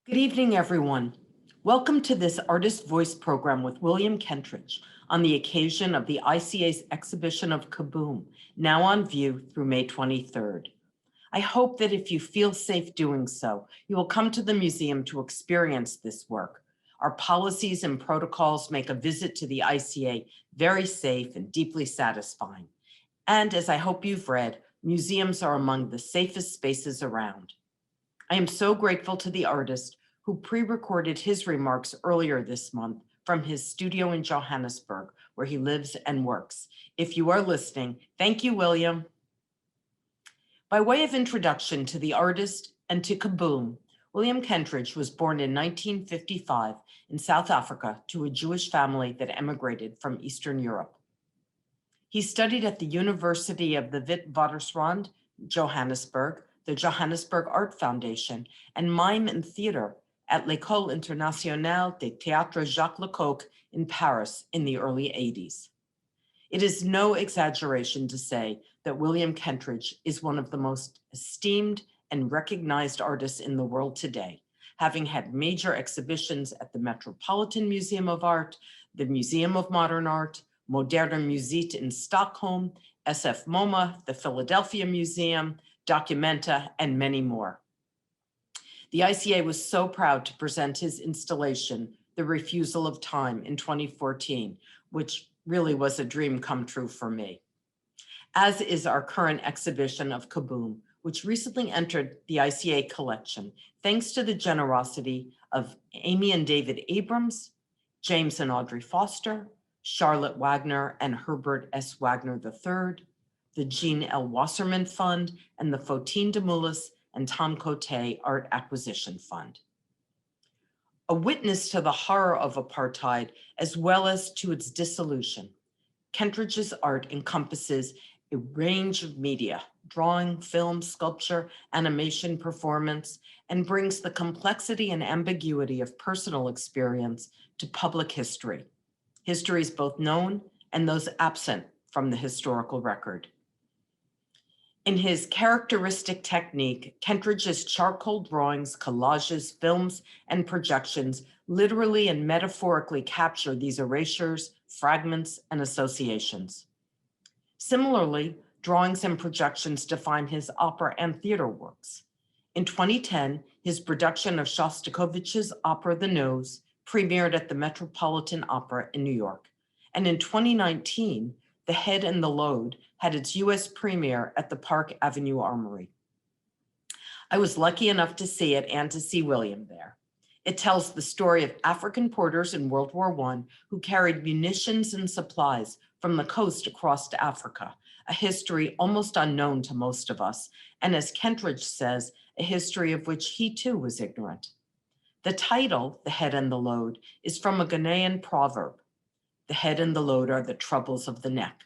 Good evening, everyone. Welcome to this Artist Voice program with William Kentridge on the occasion of the ICA's exhibition of KABOOM, now on view through May 23rd. I hope that if you feel safe doing so, you will come to the museum to experience this work. Our policies and protocols make a visit to the ICA very safe and deeply satisfying. And as I hope you've read, museums are among the safest spaces around. I am so grateful to the artist who pre-recorded his remarks earlier this month from his studio in Johannesburg, where he lives and works. If you are listening, thank you, William. By way of introduction to the artist and to KABOOM, William Kentridge was born in 1955 in South Africa to a Jewish family that emigrated from Eastern Europe. He studied at the University of the Witwatersrand, Johannesburg, the Johannesburg Art Foundation, and mime and theater at l'École Internationale de Théâtre Jacques Lecoq in Paris in the early 80s. It is no exaggeration to say that William Kentridge is one of the most esteemed and recognized artists in the world today, having had major exhibitions at the Metropolitan Museum of Art, the Museum of Modern Art, Moderna Musik in Stockholm, SF MoMA, the Philadelphia Museum, Documenta, and many more. The ICA was so proud to present his installation, The Refusal of Time, in 2014, which really was a dream come true for me. As is our current exhibition of KABOOM, which recently entered the ICA collection, thanks to the generosity of Amy and David Abrams, James and Audrey Foster, Charlotte Wagner and Herbert S. Wagner III, the Jean L. Wasserman Fund, and the Fotine de Moulis and Tom Cote Art Acquisition Fund. A witness to the horror of apartheid, as well as to its dissolution, Kentridge's art encompasses a range of media, drawing, film, sculpture, animation, performance, and brings the complexity and ambiguity of personal experience to public history. Histories both known and those absent from the historical record. In his characteristic technique, Kentridge's charcoal drawings, collages, films, and projections literally and metaphorically capture these erasures, fragments, and associations. Similarly, drawings and projections define his opera and theater works. In 2010, his production of Shostakovich's opera The Nose premiered at the Metropolitan Opera in New York. And in 2019, The Head and the Load had its US premiere at the Park Avenue Armory. I was lucky enough to see it and to see William there. It tells the story of African porters in World War I who carried munitions and supplies from the coast across to Africa, a history almost unknown to most of us, and as Kentridge says, a history of which he too was ignorant. The title, The Head and the Load, is from a Ghanaian proverb. The head and the load are the troubles of the neck.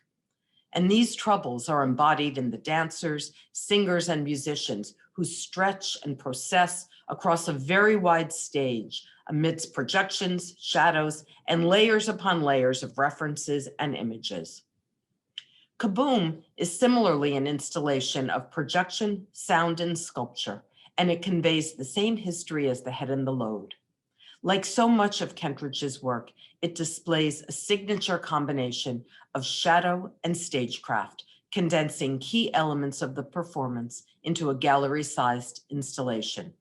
And these troubles are embodied in the dancers, singers, and musicians who stretch and process across a very wide stage amidst projections, shadows, and layers upon layers of references and images. KABOOM is similarly an installation of projection, sound, and sculpture, and it conveys the same history as The Head and the Load. Like so much of Kentridge's work, it displays a signature combination of shadow and stagecraft, condensing key elements of the performance into a gallery-sized installation.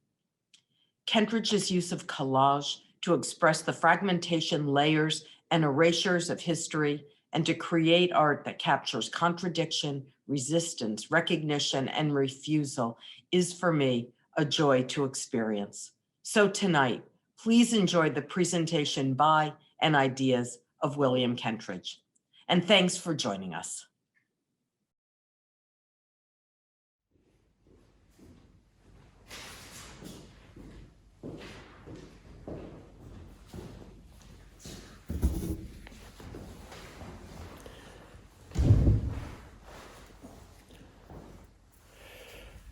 Kentridge's use of collage to express the fragmentation, layers, and erasures of history, and to create art that captures contradiction, resistance, recognition, and refusal is, for me, a joy to experience. So tonight, please enjoy the presentation by and ideas of William Kentridge. And thanks for joining us.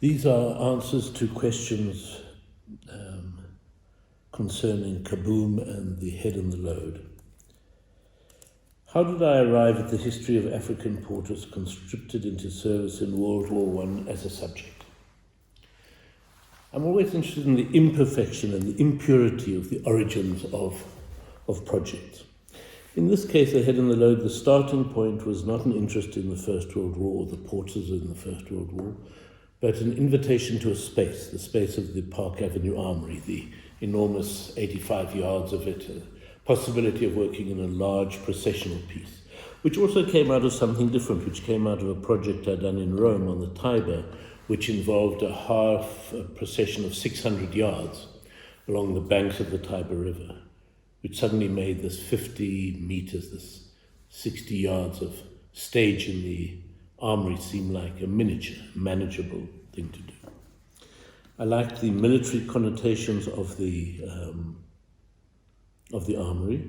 These are answers to questions concerning KABOOM and The Head and the Load. How did I arrive at the history of African porters conscripted into service in World War I as a subject? I'm always interested in the imperfection and the impurity of the origins of projects. In this case, The Head and the Load, the starting point was not an interest in the First World War or the porters in the First World War, but an invitation to a space, the space of the Park Avenue Armory, the enormous 85 yards of it, a possibility of working in a large processional piece, which also came out of something different, which came out of a project I'd done in Rome on the Tiber, which involved a procession of 600 yards along the banks of the Tiber River, which suddenly made this 50 meters, this 60 yards of stage in the armory seem like a miniature, manageable thing to do. I liked the military connotations of the armory.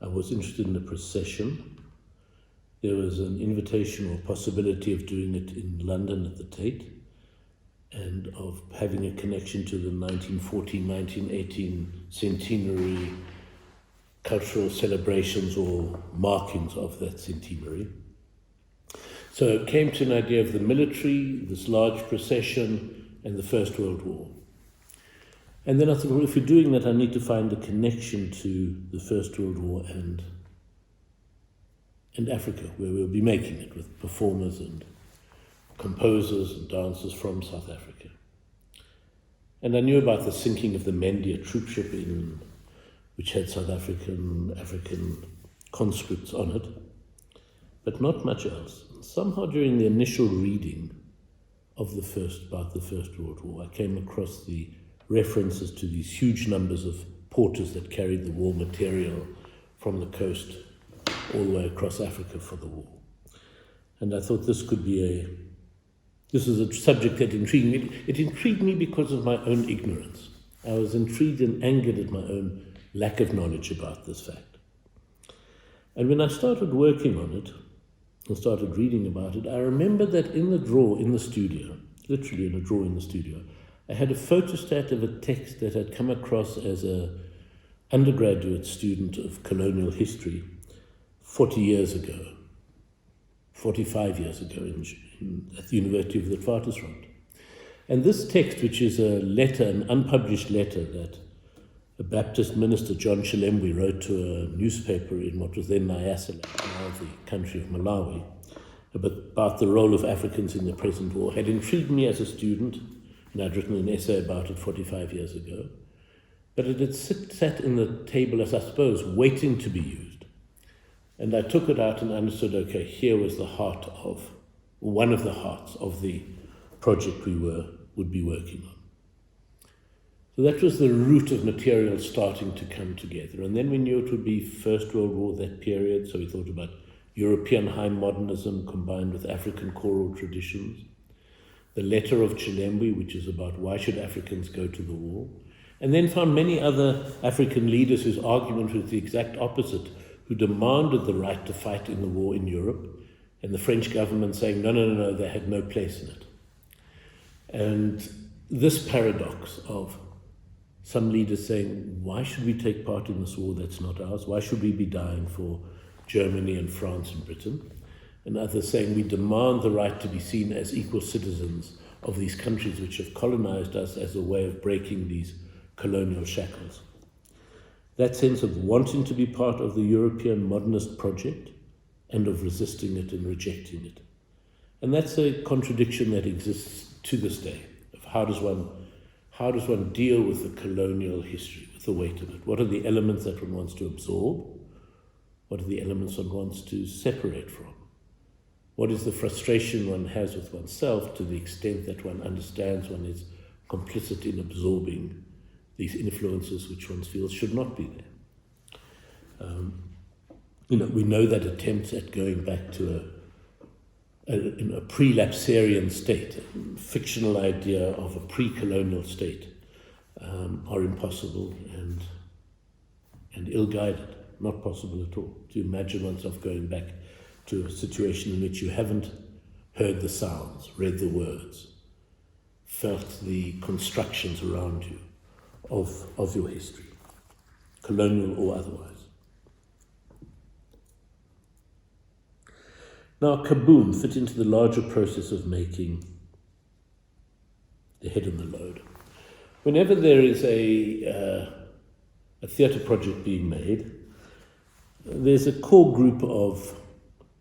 I was interested in the procession. There was an invitation or possibility of doing it in London at the Tate and of having a connection to the 1914-1918 centenary cultural celebrations or markings of that centenary. So it came to an idea of the military, this large procession, and the First World War. And then I thought, well, if you're doing that, I need to find a connection to the First World War and Africa, where we'll be making it with performers and composers and dancers from South Africa. And I knew about the sinking of the Mandia troopship which had South African conscripts on it, but not much else. Somehow during the initial reading about the First World War, I came across the references to these huge numbers of porters that carried the war material from the coast all the way across Africa for the war. And I thought this is a subject that intrigued me. It intrigued me because of my own ignorance. I was intrigued and angered at my own lack of knowledge about this fact. And when I started working on it, and started reading about it, I remember that in the drawer in the studio, literally in a drawer in the studio, I had a photostat of a text that I'd come across as an undergraduate student of colonial history 45 years ago at the University of the Witwatersrand. And this text, which is a letter, an unpublished letter that a Baptist minister, John Chilembwe, wrote to a newspaper in what was then Nyasaland, now the country of Malawi, about the role of Africans in the present war, had intrigued me as a student, and I'd written an essay about it 45 years ago. But it had sat in the table, as I suppose, waiting to be used. And I took it out and understood, okay, here was one of the hearts of the project we would be working on. So that was the root of material starting to come together. And then we knew it would be First World War, that period, so we thought about European high modernism combined with African choral traditions. The letter of Chilembwe, which is about why should Africans go to the war. And then found many other African leaders whose argument was the exact opposite, who demanded the right to fight in the war in Europe, and the French government saying, no, they had no place in it. And this paradox of some leaders saying, why should we take part in this war that's not ours? Why should we be dying for Germany and France and Britain? And others saying, we demand the right to be seen as equal citizens of these countries which have colonized us as a way of breaking these colonial shackles. That sense of wanting to be part of the European modernist project and of resisting it and rejecting it. And that's a contradiction that exists to this day, of how does one deal with the colonial history, with the weight of it? What are the elements that one wants to absorb? What are the elements one wants to separate from? What is the frustration one has with oneself to the extent that one understands one is complicit in absorbing these influences which one feels should not be there? We know that attempts at going back to a pre-lapsarian state, a fictional idea of a pre-colonial state, are impossible and ill-guided, not possible at all. To imagine oneself going back to a situation in which you haven't heard the sounds, read the words, felt the constructions around you of your history, colonial or otherwise. Now, KABOOM fit into the larger process of making The Head and the Load. whenever there is a theatre project being made, there's a core group of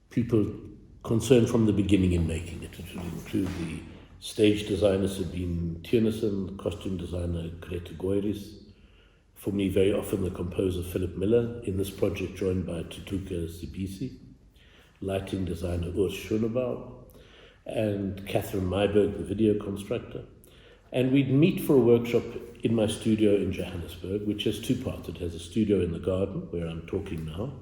people concerned from the beginning in making it. It will include the stage designer Sabine Tiernissen, costume designer Curator, for me very often the composer Philip Miller, in this project joined by Tutuka Sibisi, lighting designer Urs Schönebau, and Catherine Myberg, the video constructor. And we'd meet for a workshop in my studio in Johannesburg, which has two parts. It has a studio in the garden, where I'm talking now,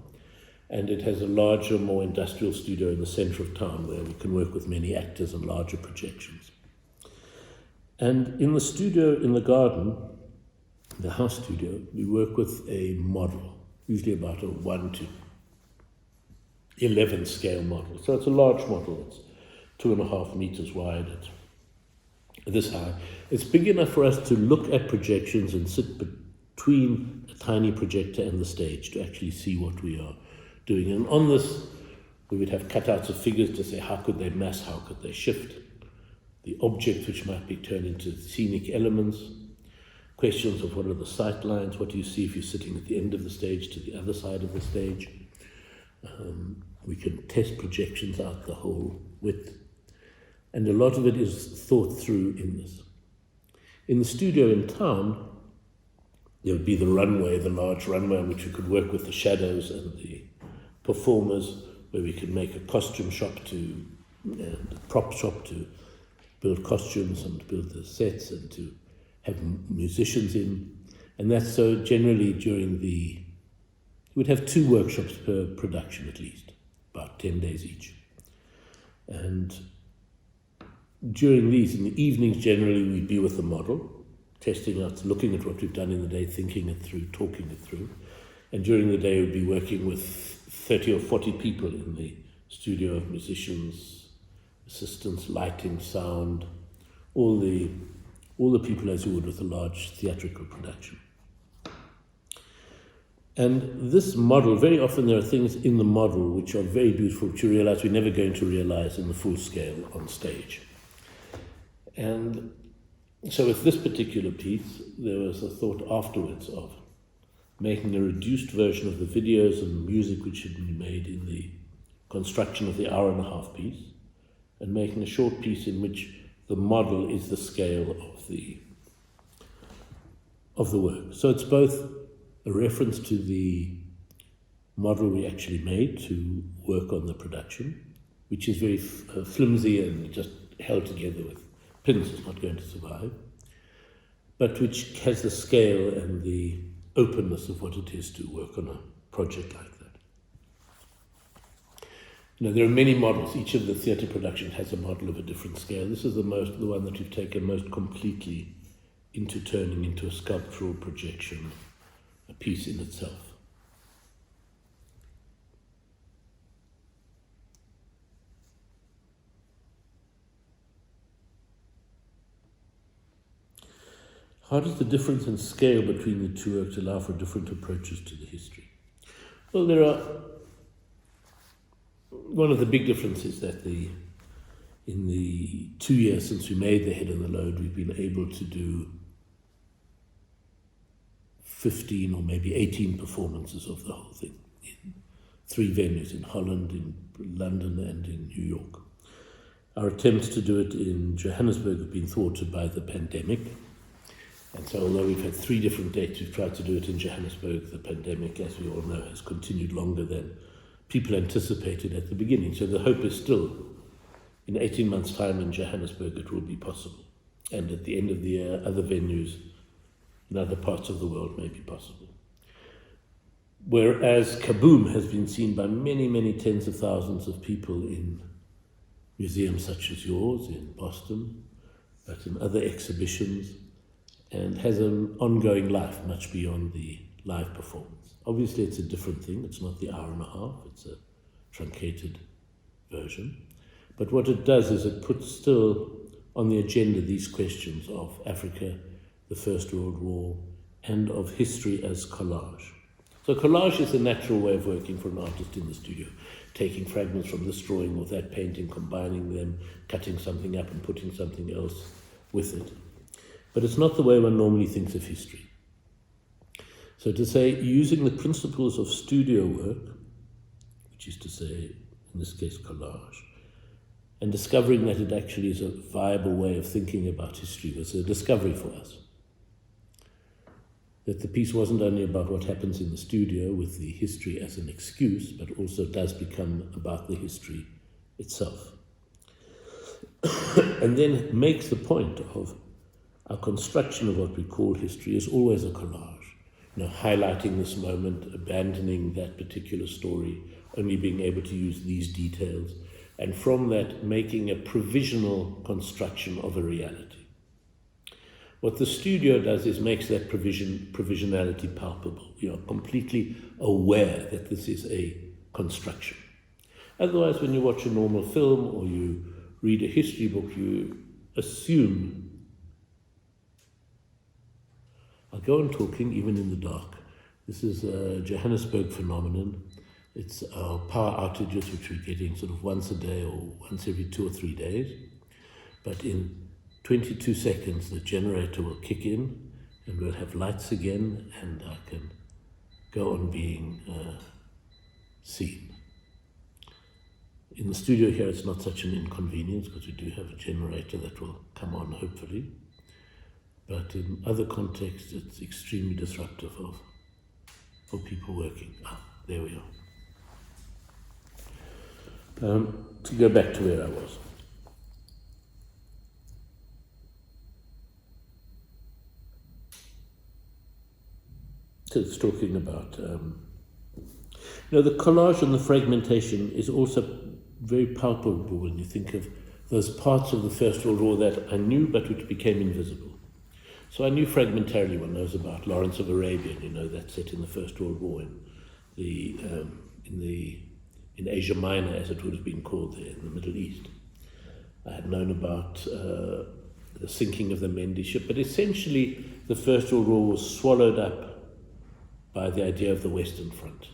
and it has a larger, more industrial studio in the center of town, where we can work with many actors and larger projections. And in the studio in the garden, the house studio, we work with a model, usually about a 1 to 11 scale model. So it's a large model. It's 2.5 meters wide. It's this high. It's big enough for us to look at projections and sit between a tiny projector and the stage to actually see what we are doing. And on this, we would have cutouts of figures to say how could they mass, how could they shift, the objects which might be turned into scenic elements, questions of what are the sight lines, what do you see if you're sitting at the end of the stage to the other side of the stage. We can test projections out the whole width. And a lot of it is thought through in this. In the studio in town, there would be the runway, the large runway on which we could work with the shadows and the performers, where we could make a costume shop and a prop shop to build costumes and build the sets and to have musicians in. And that's so generally we would have 2 workshops per production at least, about 10 days each. And during these, in the evenings generally, we'd be with the model, testing out, looking at what we've done in the day, thinking it through, talking it through. And during the day, we'd be working with 30 or 40 people in the studio, of musicians, assistants, lighting, sound, all the people as you would with a large theatrical production. And this model, very often there are things in the model which are very beautiful, which you realize we're never going to realize in the full scale on stage. And so with this particular piece, there was a thought afterwards of making a reduced version of the videos and music which had been made in the construction of the 1.5-hour piece, and making a short piece in which the model is the scale of the work. So it's both a reference to the model we actually made to work on the production, which is very flimsy and just held together with pins, it's not going to survive, but which has the scale and the openness of what it is to work on a project like that. There are many models. Each of the theatre productions has a model of a different scale. This is the one that we've taken most completely into turning into a sculptural projection, a piece in itself. How does the difference in scale between the two works allow for different approaches to the history? Well, one of the big differences that in the 2 years since we made The Head and the Load, we've been able to do 15 or maybe 18 performances of the whole thing in 3 venues, in Holland, in London, and in New York. Our attempts to do it in Johannesburg have been thwarted by the pandemic. And so although we've had 3 different dates, we've tried to do it in Johannesburg. The pandemic, as we all know, has continued longer than people anticipated at the beginning. So the hope is still, in 18 months' time in Johannesburg, it will be possible. And at the end of the year, other venues in other parts of the world may be possible. Whereas KABOOM has been seen by many, many tens of thousands of people in museums such as yours, in Boston, but in other exhibitions, and has an ongoing life much beyond the live performance. Obviously, it's a different thing. It's not the 1.5 hours, it's a truncated version. But what it does is it puts still on the agenda these questions of Africa, the First World War, and of history as collage. So collage is a natural way of working for an artist in the studio, taking fragments from this drawing or that painting, combining them, cutting something up and putting something else with it. But it's not the way one normally thinks of history. So to say, using the principles of studio work, which is to say, in this case, collage, and discovering that it actually is a viable way of thinking about history was a discovery for us. That the piece wasn't only about what happens in the studio with the history as an excuse, but also does become about the history itself. And then makes the point of our construction of what we call history is always a collage. Highlighting this moment, abandoning that particular story, only being able to use these details, and from that making a provisional construction of a reality. What the studio does is makes that provisionality palpable. You are completely aware that this is a construction. Otherwise, when you watch a normal film or you read a history book, you assume. I'll go on talking even in the dark. This is a Johannesburg phenomenon. It's our power outages, which we're getting sort of once a day or once every 2 or 3 days. But in 22 seconds, the generator will kick in and we'll have lights again and I can go on being seen. In the studio here, it's not such an inconvenience because we do have a generator that will come on, hopefully. But in other contexts, it's extremely disruptive for people working. There we are. To go back to where I was. So it's talking about, the collage and the fragmentation is also very palpable when you think of those parts of the First World War that I knew but which became invisible. So I knew fragmentarily, one knows about Lawrence of Arabia, that's set in the First World War in Asia Minor, as it would have been called there, in the Middle East. I had known about the sinking of the Mendi ship, but essentially the First World War was swallowed up by the idea of the Western Front.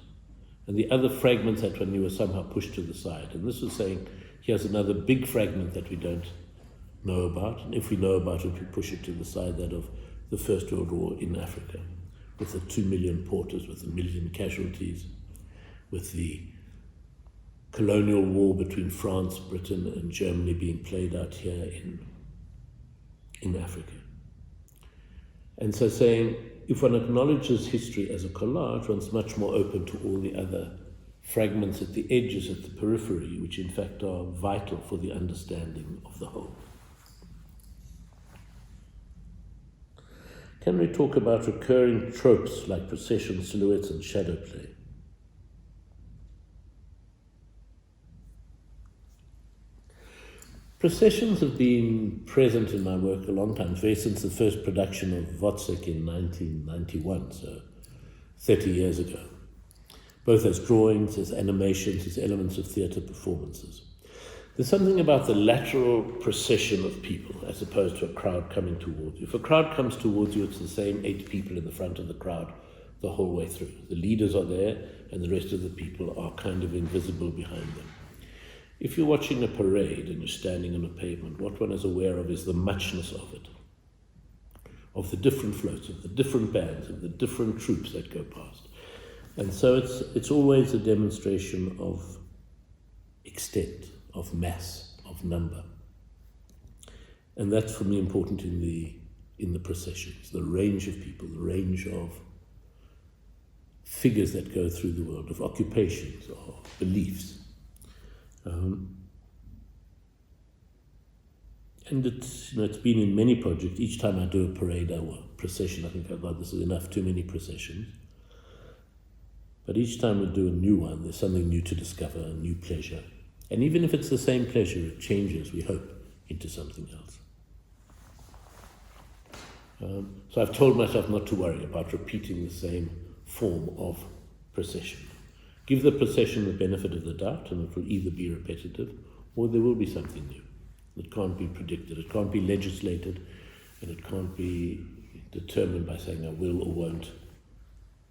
And the other fragments that one knew were somehow pushed to the side. And this was saying, here's another big fragment that we don't know about. And if we know about it, we push it to the side, that of the First World War in Africa, with the 2 million porters, with 1 million casualties, with the colonial war between France, Britain, and Germany being played out here in Africa. And so saying, if one acknowledges history as a collage, one's much more open to all the other fragments at the edges, at the periphery, which in fact are vital for the understanding of the whole. Can we talk about recurring tropes like procession, silhouettes, and shadow play? Processions have been present in my work a long time, very since the first production of Wozzeck in 1991, so 30 years ago, both as drawings, as animations, as elements of theatre performances. There's something about the lateral procession of people as opposed to a crowd coming towards you. If a crowd comes towards you, it's the same 8 people in the front of the crowd the whole way through. The leaders are there and the rest of the people are kind of invisible behind them. If you're watching a parade and you're standing on a pavement, what one is aware of is the muchness of it, of the different floats, of the different bands, of the different troops that go past. And so it's always a demonstration of extent, of mass, of number. And that's for me important in the processions, the range of people, the range of figures that go through the world, of occupations, of beliefs. And it's been in many projects. Each time I do a parade or a procession, I think, oh God, this is enough, too many processions. But each time we do a new one, there's something new to discover, a new pleasure. And even if it's the same pleasure, it changes, we hope, into something else. So I've told myself not to worry about repeating the same form of procession. Give the procession the benefit of the doubt, and it will either be repetitive or there will be something new. It can't be predicted, it can't be legislated, and it can't be determined by saying I will or won't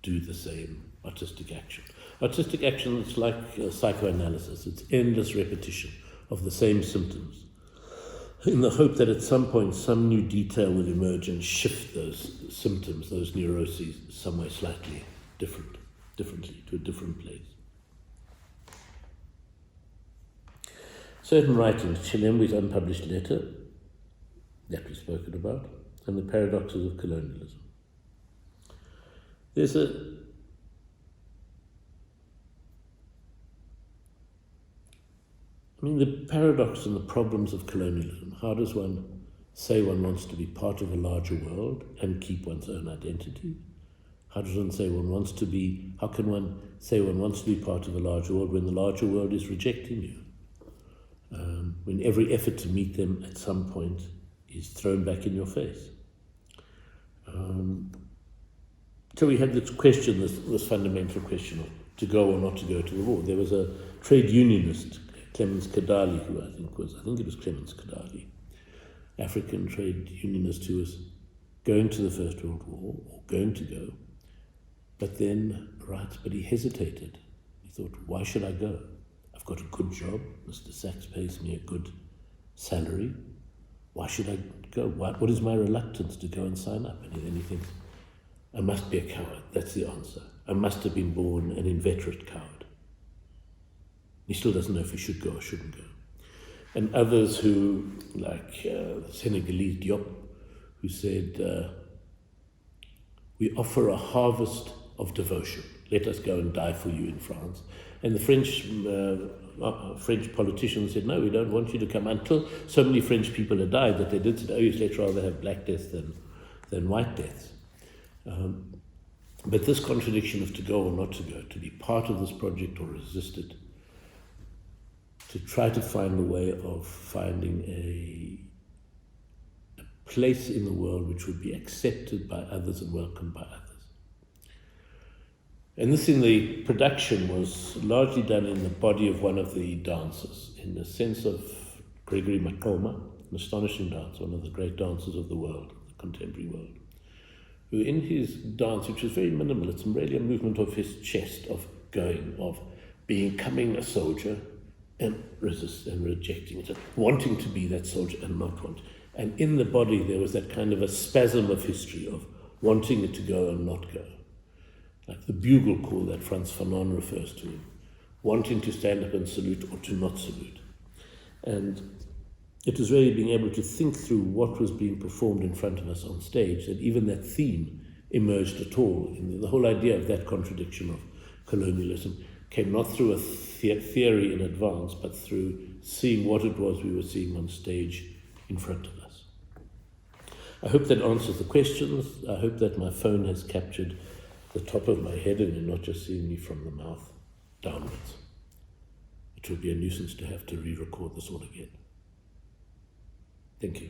do the same artistic action. Artistic action is like psychoanalysis, it's endless repetition of the same symptoms. in the hope that at some point some new detail will emerge and shift those symptoms, those neuroses, somewhere slightly differently, to a different place. Certain writings, Chilembe's unpublished letter, that we've spoken about, and the Paradoxes of Colonialism. There's the paradox and the problems of colonialism. How does one say one wants to be part of a larger world and keep one's own identity? How can one say one wants to be part of a larger world when the larger world is rejecting you? When every effort to meet them at some point is thrown back in your face. So we had this question, this fundamental question of to go or not to go to the war. There was a trade unionist, Clemens Kadali, who I think it was Clemens Kadali, African trade unionist who was going to the First World War, or going to go, but then writes, but he hesitated. He thought, why should I go? I've got a good job, Mr. Sachs pays me a good salary. Why should I go? What is my reluctance to go and sign up? And then he thinks, I must be a coward. That's the answer. I must have been born an inveterate coward. He still doesn't know if he should go or shouldn't go. And others who, like Senegalese Diop, who said, we offer a harvest of devotion. Let us go and die for you in France. And the French politicians said, no, we don't want you to come, until so many French people had died that they did say, oh yes, let's rather have black deaths than white deaths. But this contradiction of to go or not to go, to be part of this project or resist it, to try to find a way of finding a place in the world which would be accepted by others and welcomed by others. And this in the production was largely done in the body of one of the dancers, in the sense of Gregory Makoma, an astonishing dancer, one of the great dancers of the world, the contemporary world, who in his dance, which was very minimal, it's really a movement of his chest, of going, of becoming a soldier and resist and rejecting it, wanting to be that soldier and not want. And in the body there was that kind of a spasm of history of wanting it to go and not go. Like the bugle call that Frantz Fanon refers to, wanting to stand up and salute or to not salute. And it was really being able to think through what was being performed in front of us on stage that even that theme emerged at all. And the whole idea of that contradiction of colonialism came not through a theory in advance, but through seeing what it was we were seeing on stage in front of us. I hope that answers the questions. I hope that my phone has captured the top of my head and you're not just seeing me from the mouth downwards. It will be a nuisance to have to re-record this all again. Thank you.